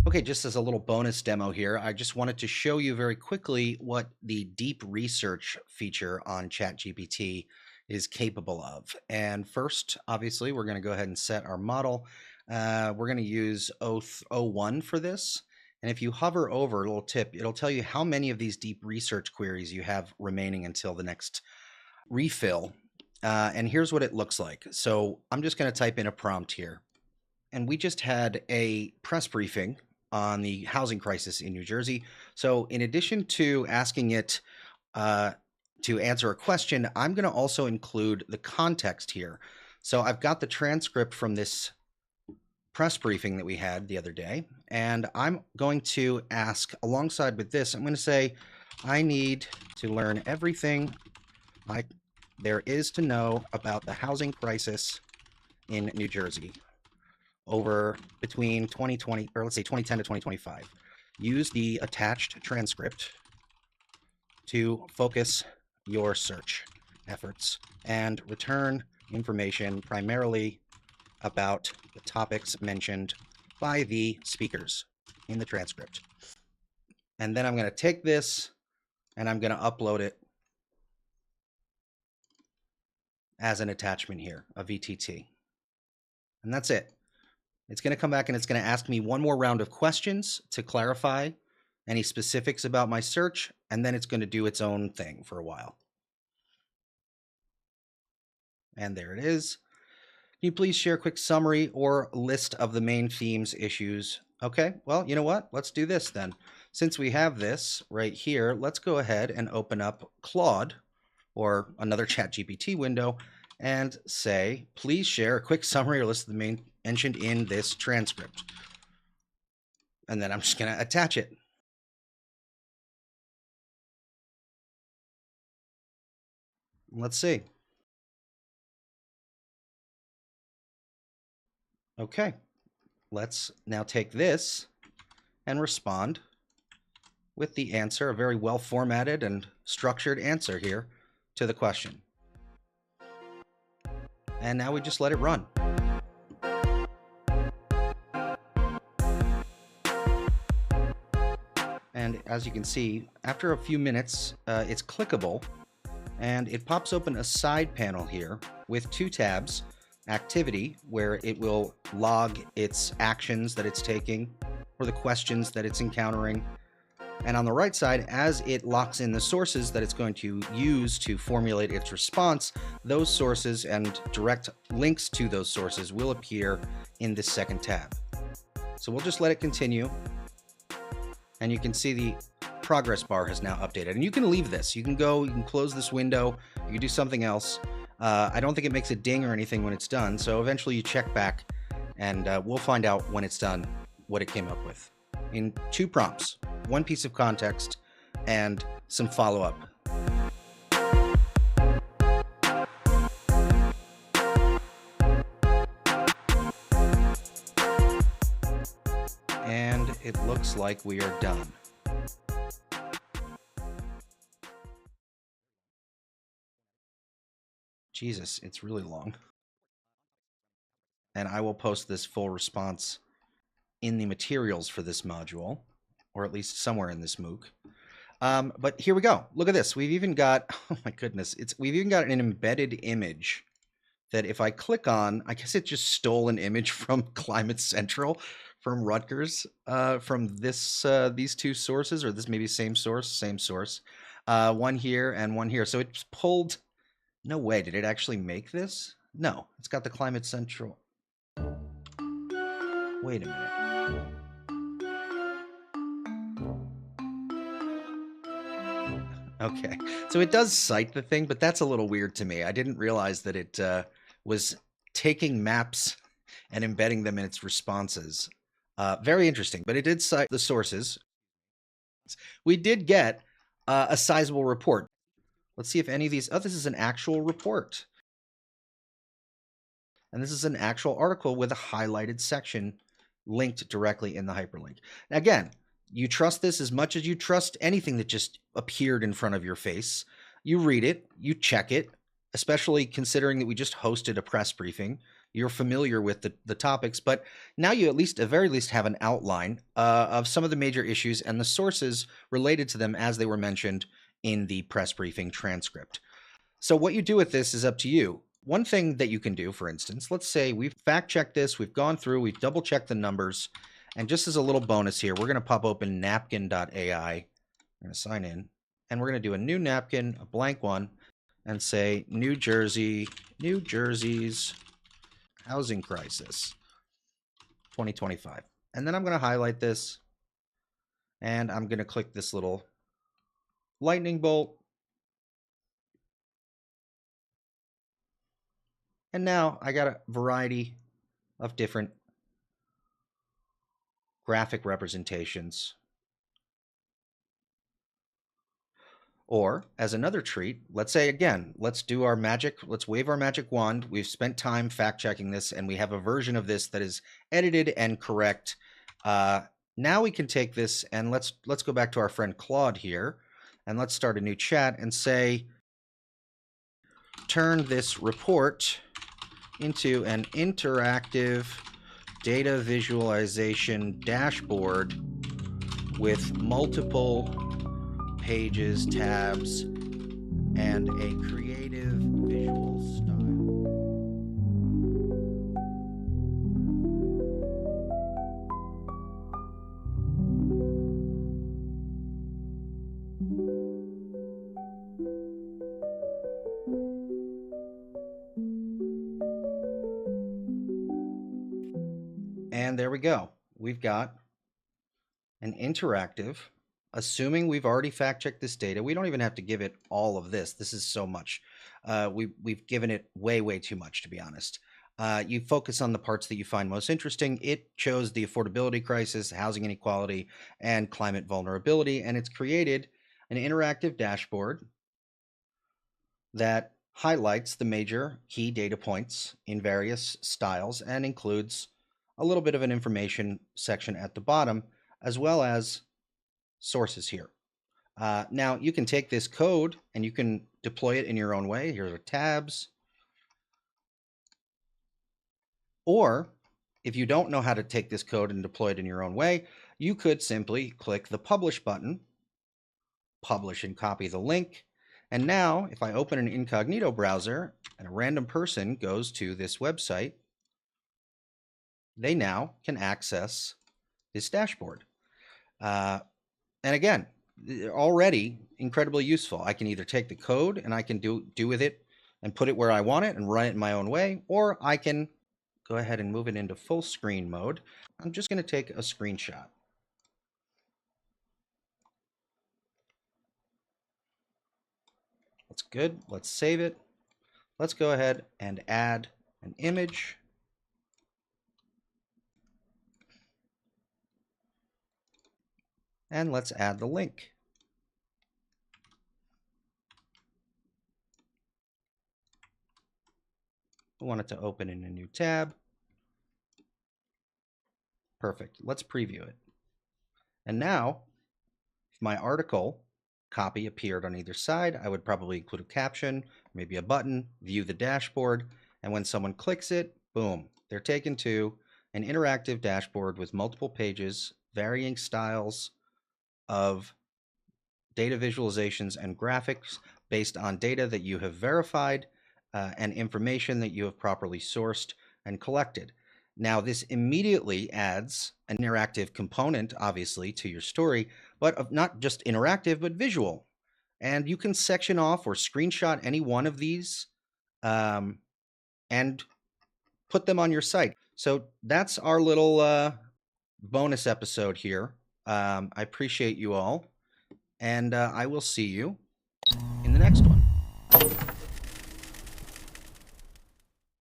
Okay, just as a little bonus demo here, I just wanted to show you very quickly what the deep research feature on ChatGPT is capable of. And first, obviously, we're going to go ahead and set our model. We're going to use O1 for this. And if you hover over, a little tip, it'll tell you how many of these deep research queries you have remaining until the next refill. And here's what it looks like. So I'm just going to type in a prompt here. And we just had a press briefing on the housing crisis in New Jersey. So in addition to asking it to answer a question, I'm going to also include the context here. So I've got the transcript from this press briefing that we had the other day, and I'm going to ask alongside with this, I'm going to say, I need to learn everything there is to know about the housing crisis in New Jersey over between 2020, or let's say 2010 to 2025. Use the attached transcript to focus your search efforts and return information primarily about the topics mentioned by the speakers in the transcript. And then I'm going to take this and I'm going to upload it as an attachment here, a VTT. And that's it. It's going to come back and it's going to ask me one more round of questions to clarify any specifics about my search, and then it's going to do its own thing for a while. And there it is. Can you please share a quick summary or list of the main themes, issues? Okay, well, you know what? Let's do this then. Since we have this right here, let's go ahead and open up Claude or another ChatGPT window and say, please share a quick summary or list of the main mentioned in this transcript. And then I'm just going to attach it. Let's see. Okay, let's now take this and respond with the answer, a very well formatted and structured answer here to the question. And now we just let it run. And as you can see, after a few minutes, it's clickable and it pops open a side panel here with two tabs: activity, where it will log its actions that it's taking or the questions that it's encountering. And on the right side, as it locks in the sources that it's going to use to formulate its response, those sources and direct links to those sources will appear in this second tab. So we'll just let it continue. And you can see the progress bar has now updated. And you can leave this. You can go, you can close this window, you can do something else. I don't think it makes a ding or anything when it's done. So eventually you check back and we'll find out when it's done what it came up with in two prompts, one piece of context and some follow-up. And it looks like we are done. Jesus, it's really long. And I will post this full response in the materials for this module, or at least somewhere in this MOOC. But here we go. Look at this. We've even got, oh my goodness, we've even got an embedded image that if I click on, I guess it just stole an image from Climate Central, from Rutgers, from these two sources, or this maybe same source, one here and one here. So it's pulled, no way, did it actually make this? No, it's got the Climate Central. Wait a minute. Okay, so it does cite the thing, but that's a little weird to me. I didn't realize that it was taking maps and embedding them in its responses. Very interesting, but it did cite the sources. We did get a sizable report. Let's see if any of these, oh, this is an actual report. And this is an actual article with a highlighted section linked directly in the hyperlink. Now, again, you trust this as much as you trust anything that just appeared in front of your face. You read it, you check it, especially considering that we just hosted a press briefing. you're familiar with the topics, but now you at very least have an outline of some of the major issues and the sources related to them as they were mentioned in the press briefing transcript. So what you do with this is up to you. One thing that you can do, for instance, let's say we've fact-checked this, we've gone through, we've double-checked the numbers, and just as a little bonus here, we're going to pop open Napkin.ai. We're going to sign in, and we're going to do a new napkin, a blank one, and say New Jersey's housing crisis 2025. And then I'm going to highlight this, and I'm going to click this little lightning bolt. And now I got a variety of different graphic representations. Or as another treat, let's say again, let's do our magic, let's wave our magic wand. We've spent time fact checking this and we have a version of this that is edited and correct. Now we can take this and let's go back to our friend Claude here and let's start a new chat and say, turn this report into an interactive data visualization dashboard with multiple pages, tabs, and a creative visual style. And there we go. We've got an interactive, assuming we've already fact-checked this data. We don't even have to give it all of this. This is so much. We've given it way too much, to be honest. You focus on the parts that you find most interesting. It shows the affordability crisis, housing inequality, and climate vulnerability, and it's created an interactive dashboard that highlights the major key data points in various styles and includes a little bit of an information section at the bottom, as well as sources here. Now you can take this code and you can deploy it in your own way. Here are tabs. Or if you don't know how to take this code and deploy it in your own way, you could simply click the publish button, publish and copy the link. And now if I open an incognito browser and a random person goes to this website, they now can access this dashboard. And again, already incredibly useful. I can either take the code and I can do with it and put it where I want it and run it in my own way, or I can go ahead and move it into full screen mode. I'm just going to take a screenshot. That's good. Let's save it. Let's go ahead and add an image. And let's add the link. I want it to open in a new tab. Perfect. Let's preview it. And now, if my article copy appeared on either side, I would probably include a caption, maybe a button, view the dashboard, and when someone clicks it, boom, they're taken to an interactive dashboard with multiple pages, varying styles of data visualizations and graphics based on data that you have verified and information that you have properly sourced and collected. Now, this immediately adds an interactive component, obviously, to your story, but not just interactive, but visual. And you can section off or screenshot any one of these and put them on your site. So that's our little bonus episode here. I appreciate you all, and I will see you in the next one.